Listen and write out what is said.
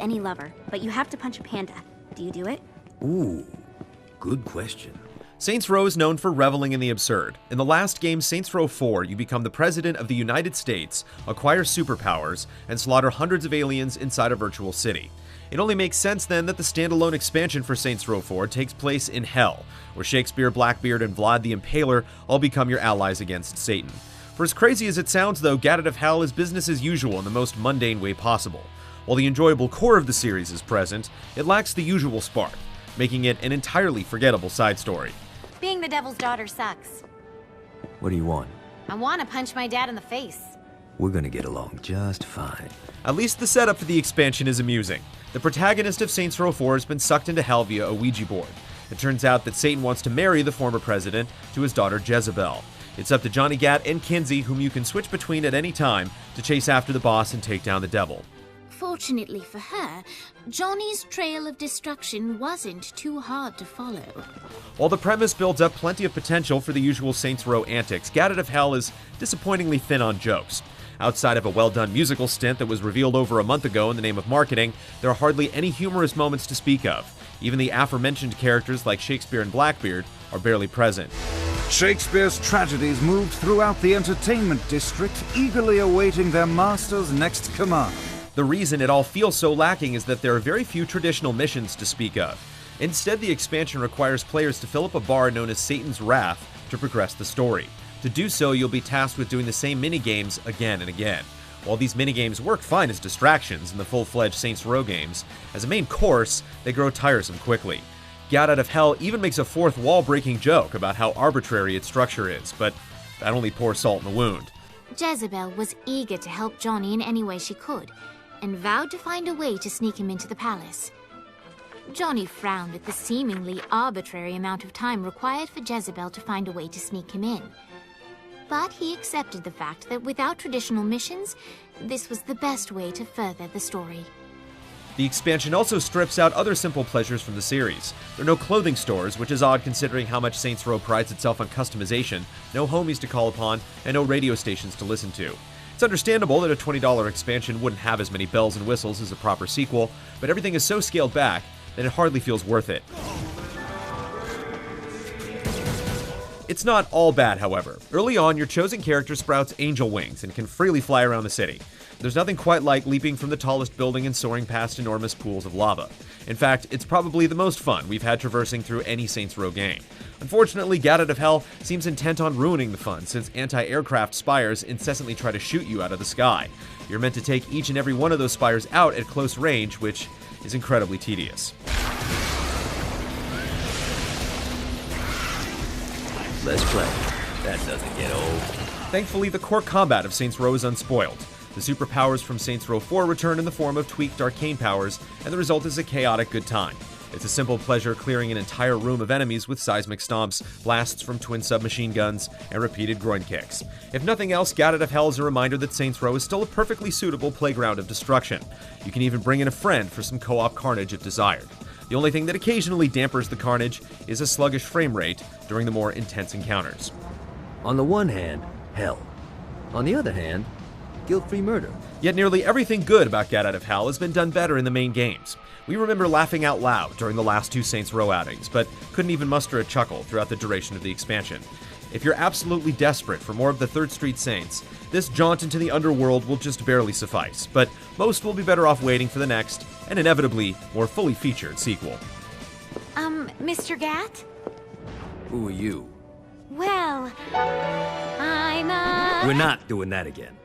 any lover, but you have to punch a panda. Do you do it? Ooh, good question. Saints Row is known for reveling in the absurd. In the last game, Saints Row 4, you become the President of the United States, acquire superpowers, and slaughter hundreds of aliens inside a virtual city. It only makes sense then that the standalone expansion for Saints Row 4 takes place in Hell, where Shakespeare, Blackbeard, and Vlad the Impaler all become your allies against Satan. For as crazy as it sounds though, Get Out of Hell is business as usual in the most mundane way possible. While the enjoyable core of the series is present, it lacks the usual spark, making it an entirely forgettable side story. Being the devil's daughter sucks. What do you want? I want to punch my dad in the face. We're gonna get along just fine. At least the setup for the expansion is amusing. The protagonist of Saints Row 4 has been sucked into hell via a Ouija board. It turns out that Satan wants to marry the former president to his daughter Jezebel. It's up to Johnny Gat and Kinsey, whom you can switch between at any time, to chase after the boss and take down the devil. Fortunately for her, Johnny's trail of destruction wasn't too hard to follow. While the premise builds up plenty of potential for the usual Saints Row antics, Get Out of Hell is disappointingly thin on jokes. Outside of a well-done musical stint that was revealed over a month ago in the name of marketing, there are hardly any humorous moments to speak of. Even the aforementioned characters like Shakespeare and Blackbeard are barely present. Shakespeare's tragedies moved throughout the entertainment district, eagerly awaiting their master's next command. The reason it all feels so lacking is that there are very few traditional missions to speak of. Instead, the expansion requires players to fill up a bar known as Satan's Wrath to progress the story. To do so, you'll be tasked with doing the same minigames again and again. While these minigames work fine as distractions in the full-fledged Saints Row games, as a main course, they grow tiresome quickly. Get Out of Hell even makes a fourth wall-breaking joke about how arbitrary its structure is, but that only pours salt in the wound. Jezebel was eager to help Johnny in any way she could, and vowed to find a way to sneak him into the palace. Johnny frowned at the seemingly arbitrary amount of time required for Jezebel to find a way to sneak him in. But he accepted the fact that without traditional missions, this was the best way to further the story. The expansion also strips out other simple pleasures from the series. There are no clothing stores, which is odd considering how much Saints Row prides itself on customization, no homies to call upon, and no radio stations to listen to. It's understandable that a $20 expansion wouldn't have as many bells and whistles as a proper sequel, but everything is so scaled back that it hardly feels worth it. It's not all bad, however. Early on, your chosen character sprouts angel wings and can freely fly around the city. There's nothing quite like leaping from the tallest building and soaring past enormous pools of lava. In fact, it's probably the most fun we've had traversing through any Saints Row game. Unfortunately, Get Out of Hell seems intent on ruining the fun, since anti-aircraft spires incessantly try to shoot you out of the sky. You're meant to take each and every one of those spires out at close range, which is incredibly tedious. Let's play. That doesn't get old. Thankfully, the core combat of Saints Row is unspoiled. The superpowers from Saints Row 4 return in the form of tweaked arcane powers, and the result is a chaotic good time. It's a simple pleasure clearing an entire room of enemies with seismic stomps, blasts from twin submachine guns, and repeated groin kicks. If nothing else, Get Out of Hell is a reminder that Saints Row is still a perfectly suitable playground of destruction. You can even bring in a friend for some co-op carnage if desired. The only thing that occasionally dampers the carnage is a sluggish frame rate during the more intense encounters. On the one hand, hell. On the other hand, guilt-free murder. Yet nearly everything good about Get Out of Hell has been done better in the main games. We remember laughing out loud during the last two Saints Row outings, but couldn't even muster a chuckle throughout the duration of the expansion. If you're absolutely desperate for more of the 3rd Street Saints, this jaunt into the underworld will just barely suffice, but most will be better off waiting for the next, and inevitably, more fully featured sequel. Mr. Gat? Who are you? Well, I'm We're not doing that again.